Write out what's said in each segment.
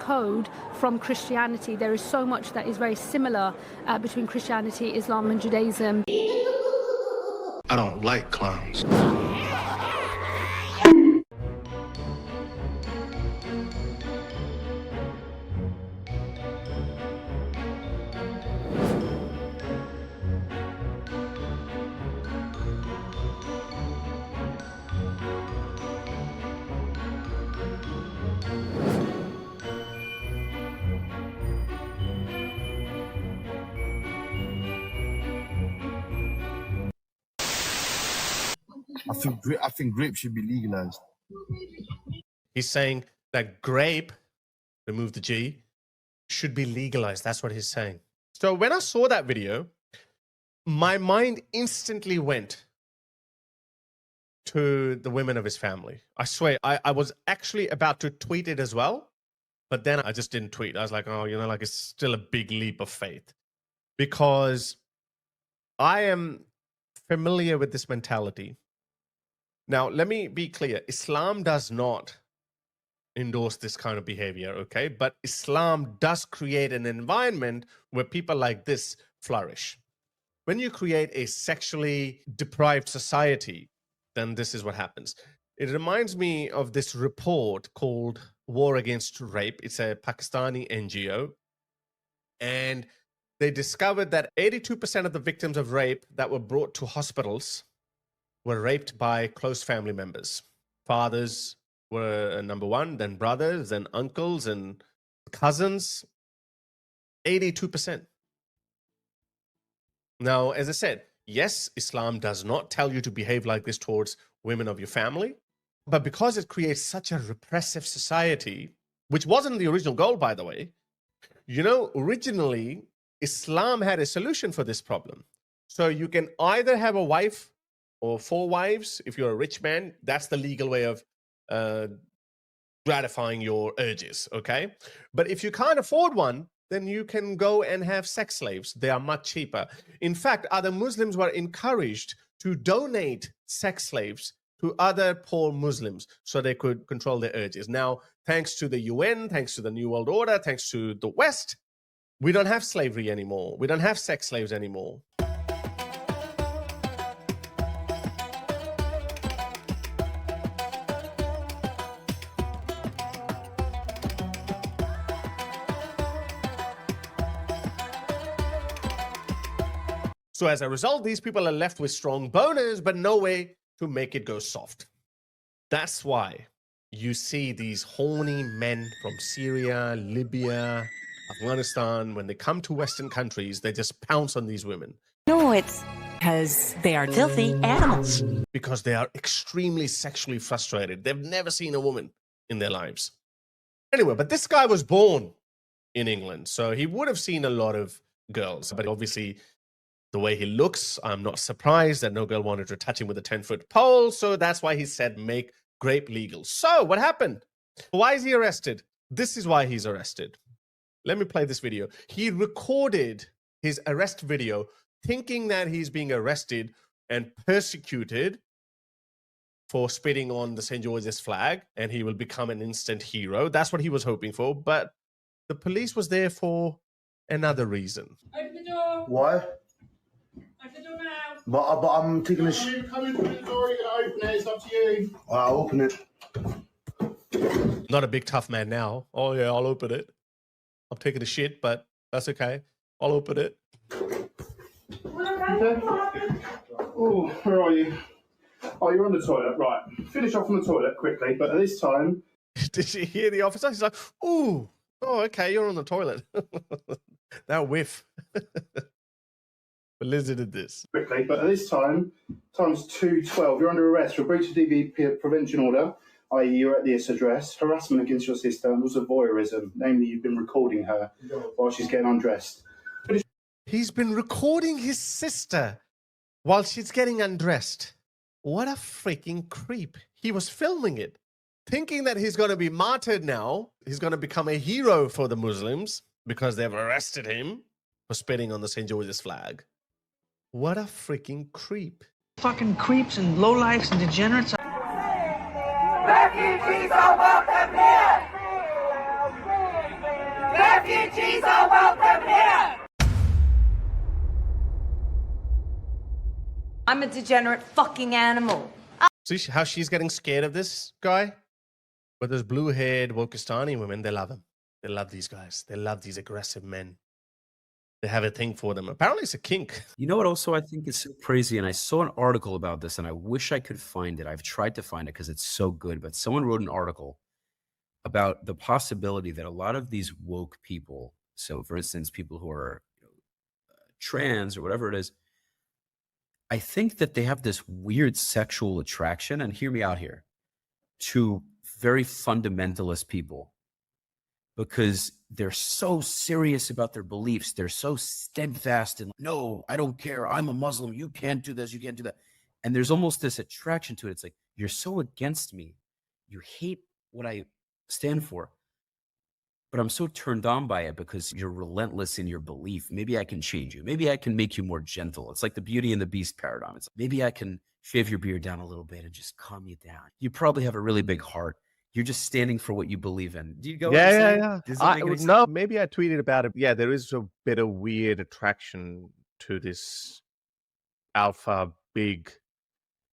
decode from Christianity. There is so much that is very similar between Christianity, Islam and Judaism. I don't like clowns. I think grape should be legalized. He's saying that grape, remove the G, should be legalized. That's what he's saying. So when I saw that video, my mind instantly went to the women of his family. I swear, I was actually about to tweet it as well, but then I just didn't tweet. I was like, oh, you know, like it's still a big leap of faith, because I am familiar with this mentality. Now, let me be clear. Islam does not endorse this kind of behavior, okay? But Islam does create an environment where people like this flourish. When you create a sexually deprived society, then this is what happens. It reminds me of this report called War Against Rape. It's a Pakistani NGO. And they discovered that 82% of the victims of rape that were brought to hospitals were raped by close family members. Fathers were number one, then brothers, then uncles and cousins. 82%. Now, as I said, yes, Islam does not tell you to behave like this towards women of your family, but because it creates such a repressive society, which wasn't the original goal, by the way, you know, originally, Islam had a solution for this problem. So you can either have a wife or 4 wives. If you're a rich man, that's the legal way of gratifying your urges, okay? But if you can't afford one, then you can go and have sex slaves. They are much cheaper. In fact, other Muslims were encouraged to donate sex slaves to other poor Muslims so they could control their urges. Now, thanks to the UN, thanks to the New World Order, thanks to the West, we don't have slavery anymore. We don't have sex slaves anymore. So as a result, these people are left with strong boners, but no way to make it go soft. That's why you see these horny men from Syria, Libya, Afghanistan, when they come to Western countries, they just pounce on these women. No, it's because they are filthy animals. Because they are extremely sexually frustrated. They've never seen a woman in their lives. Anyway, but this guy was born in England, so he would have seen a lot of girls, but obviously the way he looks, I'm not surprised that no girl wanted to touch him with a 10-foot pole. So that's why he said, make grape legal. So what happened? Why is he arrested? This is why he's arrested. Let me play this video. He recorded his arrest video thinking that he's being arrested and persecuted for spitting on the St. George's flag, and he will become an instant hero. That's what he was hoping for. But the police was there for another reason. Open the door. Why? Open the door now. But I'm taking a shit. Come in through the door, you're going to open it, it's up to you. I'll open it. Not a big tough man now. Oh yeah, I'll open it. I'm taking a shit, but that's okay. I'll open it. Okay. Oh, where are you? Oh, you're on the toilet, right. Finish off on the toilet quickly, but at this time... Did you hear the officer? He's like, ooh, oh, okay, you're on the toilet. That whiff. But Lizzie did this. Quickly, but at this time, time's 2:12. You're under arrest for breach of DV prevention order, i.e. you're at this address, harassment against your sister, and also voyeurism. Namely, you've been recording her while she's getting undressed. He's been recording his sister while she's getting undressed. What a freaking creep. He was filming it, thinking that he's going to be martyred now. He's going to become a hero for the Muslims because they've arrested him for spitting on the St. George's flag. What a freaking creep. Fucking creeps and lowlifes and degenerates. Refugees are welcome here! I'm a degenerate fucking animal. See how she's getting scared of this guy? But those blue-haired Wokistani women, they love him. They love these guys. They love these aggressive men. They have a thing for them. Apparently it's a kink. You know what also I think is so crazy? And I saw an article about this, and I wish I could find it. I've tried to find it because it's so good, but someone wrote an article about the possibility that a lot of these woke people, so for instance, people who are trans or whatever it is, I think that they have this weird sexual attraction, and hear me out here, to very fundamentalist people because they're so serious about their beliefs. They're so steadfast and no, I don't care. I'm a Muslim. You can't do this. You can't do that. And there's almost this attraction to it. It's like, you're so against me. You hate what I stand for. But I'm so turned on by it because you're relentless in your belief. Maybe I can change you. Maybe I can make you more gentle. It's like the Beauty and the Beast paradigm. It's like, maybe I can shave your beard down a little bit and just calm you down. You probably have a really big heart. You're just standing for what you believe in. Do you go? Yeah. Does that make any sense? No, maybe I tweeted about it. Yeah, there is a bit of weird attraction to this alpha, big,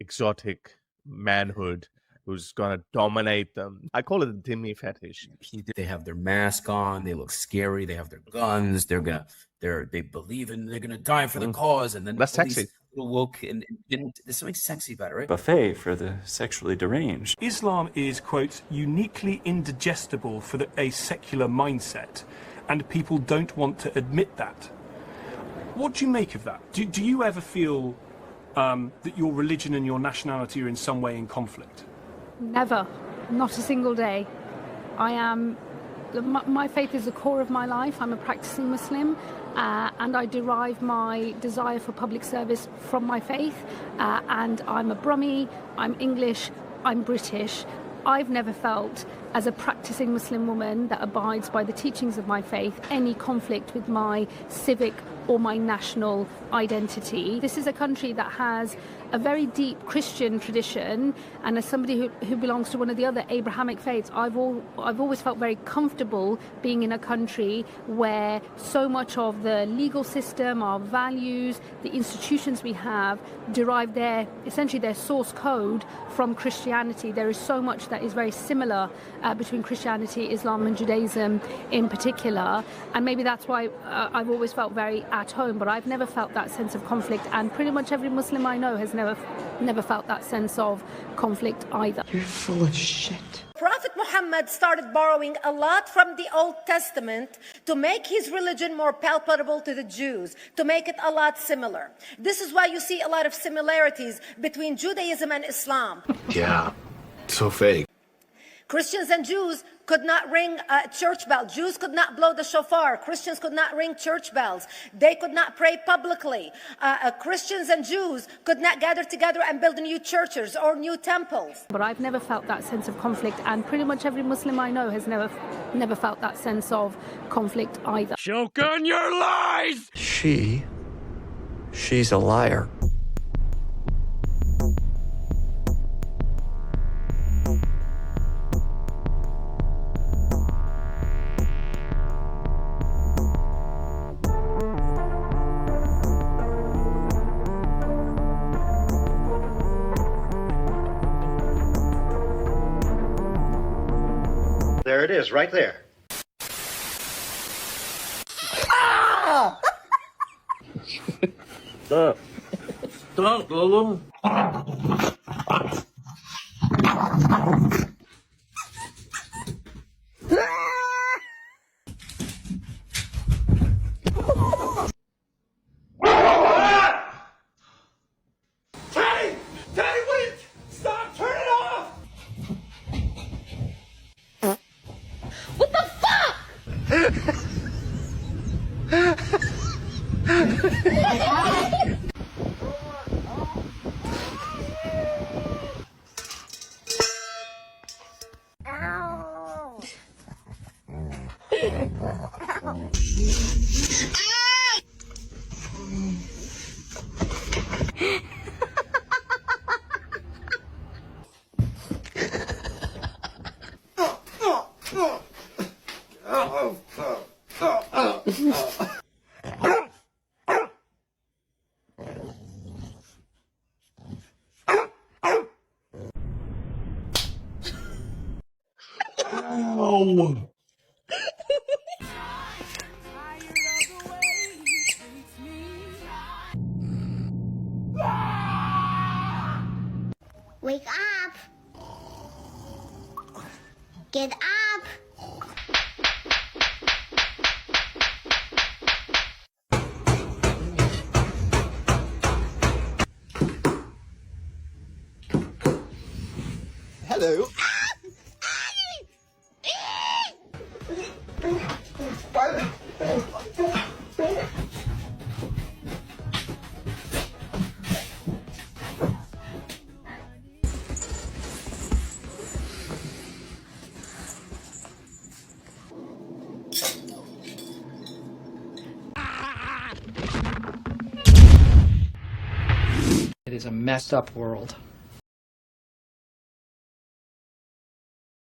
exotic manhood who's gonna dominate them. I call it a Dimmy fetish. They have their mask on. They look scary. They have their guns. They believe in. They're gonna die for the cause. And then That's sexy. Little woke and there's something sexy about it, right? Buffet for the sexually deranged. Islam is, quote, uniquely indigestible for a secular mindset, and people don't want to admit that. What do you make of that? Do you ever feel that your religion and your nationality are in some way in conflict? Never. Not a single day. My faith is the core of my life. I'm a practicing Muslim, and I derive my desire for public service from my faith. And I'm a Brummie, I'm English, I'm British. I've never felt, as a practicing Muslim woman that abides by the teachings of my faith, any conflict with my civic or my national identity. This is a country that has a very deep Christian tradition, and as somebody who belongs to one of the other Abrahamic faiths, I've always felt very comfortable being in a country where so much of the legal system, our values, the institutions we have derive essentially their source code from Christianity. There is so much that is very similar between Christianity, Islam and Judaism in particular, and maybe that's why I've always felt very at home, but I've never felt that sense of conflict, and pretty much every Muslim I know has never felt that sense of conflict either. You're full of shit. Prophet Muhammad started borrowing a lot from the Old Testament to make his religion more palpable to the Jews, to make it a lot similar. This is why you see a lot of similarities between Judaism and Islam. Yeah, so fake. Christians and Jews could not ring church bells. Jews could not blow the shofar. Christians could not ring church bells. They could not pray publicly. Christians and Jews could not gather together and build new churches or new temples. But I've never felt that sense of conflict, and pretty much every Muslim I know has never felt that sense of conflict either. Choke on your lies! She's a liar. There it is, right there. Stop, Doggo. Teddy, wait! Stop! Turn it off! What the fuck? Oh. Wake up! Get up! Hello. It is a messed up world.